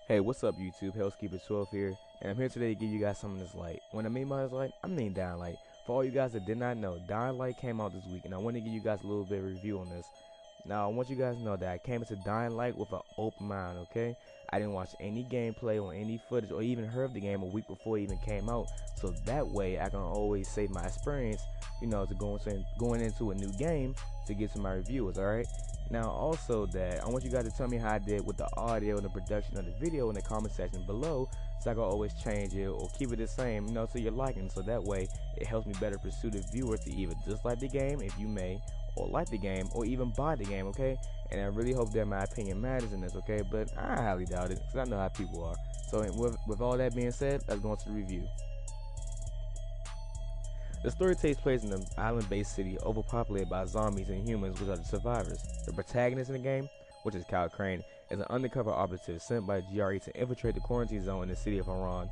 Hey, what's up, YouTube? Hellskeeper12 here, and I'm here today to give you guys something that's light. When I mean by this light, I mean Dying Light. For all you guys that did not know, Dying Light came out this week, and I want to give you guys a little bit of review on this. Now, I want you guys to know that I came into Dying Light with an open mind, okay? I didn't watch any gameplay or any footage or even heard of the game a week before it even came out, so that way I can always save my experience, to going into a new game to get to my reviewers, alright? Now also that I want you guys to tell me how I did with the audio and the production of the video in the comment section below, so I can always change it or keep it the same, to your liking, so that way it helps me better pursue the viewer to either dislike the game if you may, or like the game, or even buy the game, okay? And I really hope that my opinion matters in this, okay? But I highly doubt it, because I know how people are. So with all that being said, let's go into the review. The story takes place in an island-based city overpopulated by zombies and humans, which are the survivors. The protagonist in the game, which is Kyle Crane, is an undercover operative sent by GRE to infiltrate the quarantine zone in the city of Haran,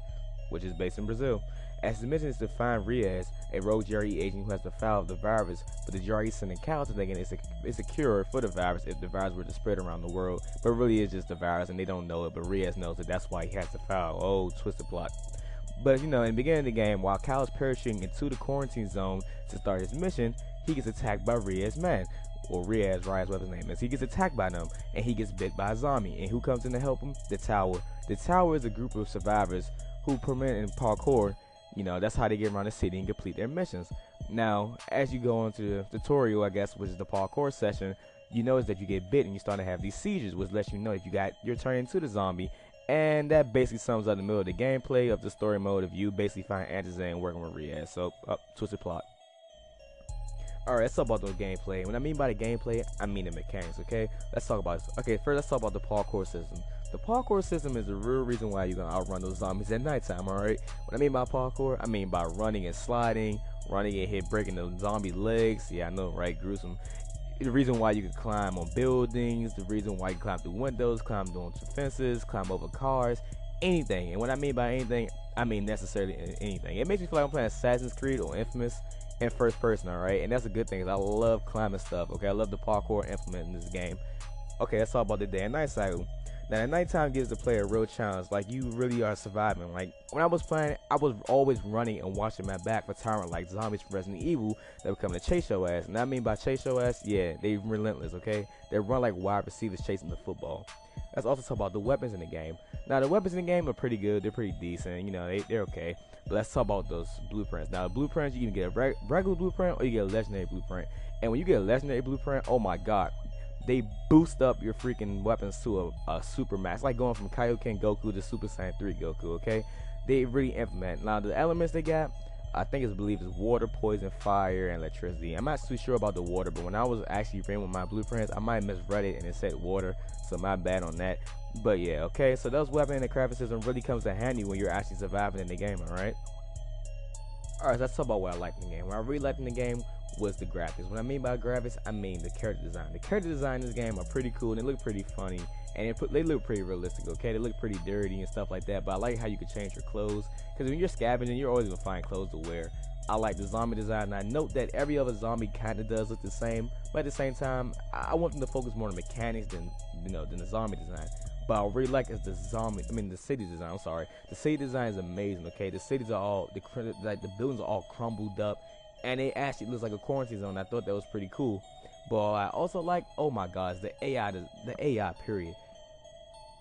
which is based in Brazil. As his mission is to find Reyes, a rogue GRE agent who has the file of the virus, but the GRE sending Kyle to thinking it's a cure for the virus if the virus were to spread around the world, but really it's just the virus and they don't know it, but Reyes knows it, that's why he has the file. Oh, twisted plot. But in the beginning of the game, while Kyle is parachuting into the quarantine zone to start his mission, he gets attacked by Reyes' men, or Reyes, whatever his name is. He gets attacked by them, and he gets bit by a zombie. And who comes in to help him? The Tower. The Tower is a group of survivors who permit in parkour. That's how they get around the city and complete their missions. Now, as you go into the tutorial, I guess, which is the parkour session, you notice that you get bit and you start to have these seizures, which lets you know if you're turning into the zombie. And that basically sums up the middle of the gameplay of the story mode of you basically finding answers and working with Reyes. So, twisted plot. Alright, let's talk about the gameplay. When I mean by the gameplay, I mean the mechanics, okay? Let's talk about this. Okay, first let's talk about the parkour system. The parkour system is the real reason why you're going to outrun those zombies at nighttime, alright? What I mean by parkour, I mean by running and sliding, running and breaking the zombie legs. Yeah, I know, right? Gruesome. The reason why you can climb on buildings, the reason why you can climb through windows, climb onto fences, climb over cars, anything. And what I mean by anything, I mean necessarily anything. It makes me feel like I'm playing Assassin's Creed or Infamous in first person, alright? And that's a good thing, because I love climbing stuff, okay? I love the parkour implement in this game. Okay, let's talk about the day and night cycle. Now, the nighttime gives the player a real challenge, like you really are surviving. Like, when I was playing, I was always running and watching my back for tyrant like zombies from Resident Evil that would come to chase your ass. And I mean by chase your ass, yeah, they relentless, okay? They run like wide receivers chasing the football. Let's also talk about the weapons in the game. Now, the weapons in the game are pretty good, they're pretty decent, they're okay. But let's talk about those blueprints. Now, the blueprints, you can get a regular blueprint or you get a legendary blueprint. And when you get a legendary blueprint, oh my god, they boost up your freaking weapons to a super max, like going from Kaioken Goku to Super Saiyan 3 Goku, okay? They really implement. Now, the elements they got, I think it's water, poison, fire, and electricity. I'm not too sure about the water, but when I was actually reading with my blueprints, I might have misread it and it said water, so my bad on that. But yeah, okay, so those weapons and the crafting system really comes in handy when you're actually surviving in the game, alright? Alright, so let's talk about what I liked in the game. What I really liked in the game was the graphics. What I mean by graphics, I mean the character design. The character design in this game are pretty cool, and they look pretty funny, and they look pretty realistic, okay? They look pretty dirty and stuff like that, but I like how you can change your clothes, because when you're scavenging, you're always going to find clothes to wear. I like the zombie design, and I note that every other zombie kind of does look the same, but at the same time, I want them to focus more on the mechanics than the zombie design. But I really like is the city design. I'm sorry, the city design is amazing. Okay, the cities are all the buildings are all crumbled up, and it actually looks like a quarantine zone. I thought that was pretty cool. But I also like, oh my gosh, the AI period.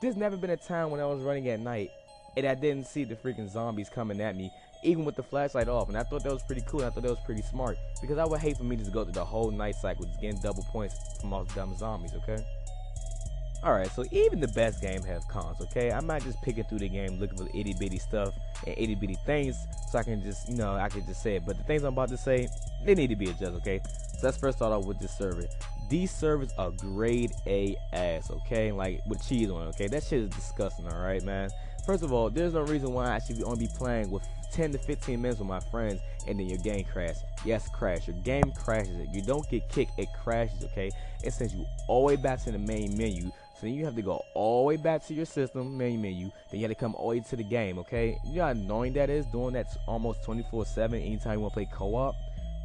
There's never been a time when I was running at night and I didn't see the freaking zombies coming at me, even with the flashlight off. And I thought that was pretty cool. And I thought that was pretty smart, because I would hate for me to just go through the whole night cycle just getting double points from all dumb zombies. Okay. Alright, so even the best game has cons, okay? I'm not just picking through the game looking for itty bitty stuff and itty bitty things so I can just, I can just say it. But the things I'm about to say, they need to be adjusted, okay? So let's first start off with this server. These servers are grade A ass, okay? Like with cheese on it, okay? That shit is disgusting, alright, man? First of all, there's no reason why I should only be playing with 10 to 15 minutes with my friends and then your game crashes. Yes, crash. Your game crashes. You don't get kicked, it crashes, okay? It sends you all the way back to the main menu. So then you have to go all the way back to your system, main menu. Then you have to come all the way to the game, okay? You know how annoying that is, doing that almost 24/7 anytime you want to play co-op?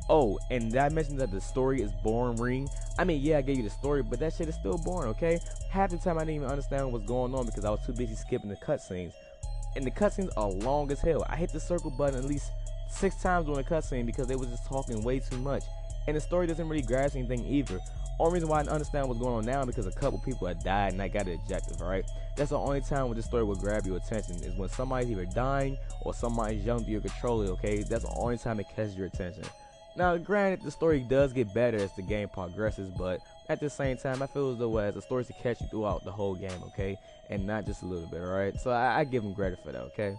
Oh, and did I mention that the story is boring? I mean, yeah, I gave you the story, but that shit is still boring, okay? Half the time I didn't even understand what's going on because I was too busy skipping the cutscenes. And the cutscenes are long as hell. I hit the circle button at least 6 times during the cutscene because they was just talking way too much. And the story doesn't really grasp anything either. Only reason why I understand what's going on now is because a couple people had died and I got the objective, alright? That's the only time when the story will grab your attention, is when somebody's either dying or somebody's yelling through your controller, okay? That's the only time it catches your attention. Now, granted, the story does get better as the game progresses, but at the same time, I feel as though the story to catch you throughout the whole game, okay? And not just a little bit, alright? So I give them credit for that, okay?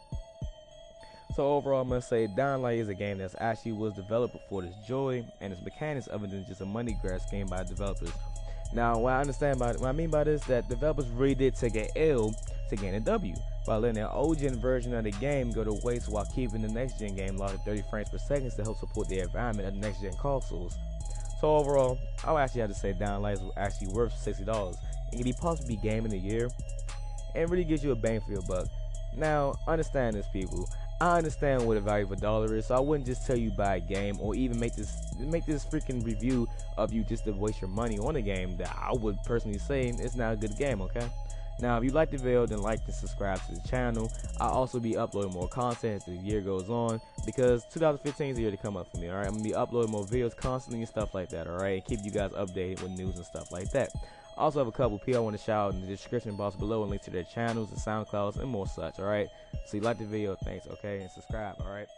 So overall, I'm going to say Dying Light is a game that actually was developed for this joy and its mechanics other than just a money grab scheme by developers. Now, what I mean by this, that developers really did take an L to gain a W by letting their old-gen version of the game go to waste while keeping the next-gen game locked at 30 frames per second to help support the environment of the next-gen consoles. So overall, I would actually have to say Dying Light is actually worth $60. It can be possibly Game of the Year and really gives you a bang for your buck. Now, understand this, people. I understand what the value of $1 is, so I wouldn't just tell you buy a game or even make this freaking review of you just to waste your money on a game that I would personally say it's not a good game, okay? Now, if you like the video, then like and subscribe to the channel. I'll also be uploading more content as the year goes on because 2015 is the year to come up for me, alright? I'm going to be uploading more videos constantly and stuff like that, alright? And keep you guys updated with news and stuff like that. I also have a couple people I want to shout out in the description box below and link to their channels and SoundClouds and more such, alright? So you like the video, thanks, okay? And subscribe, alright?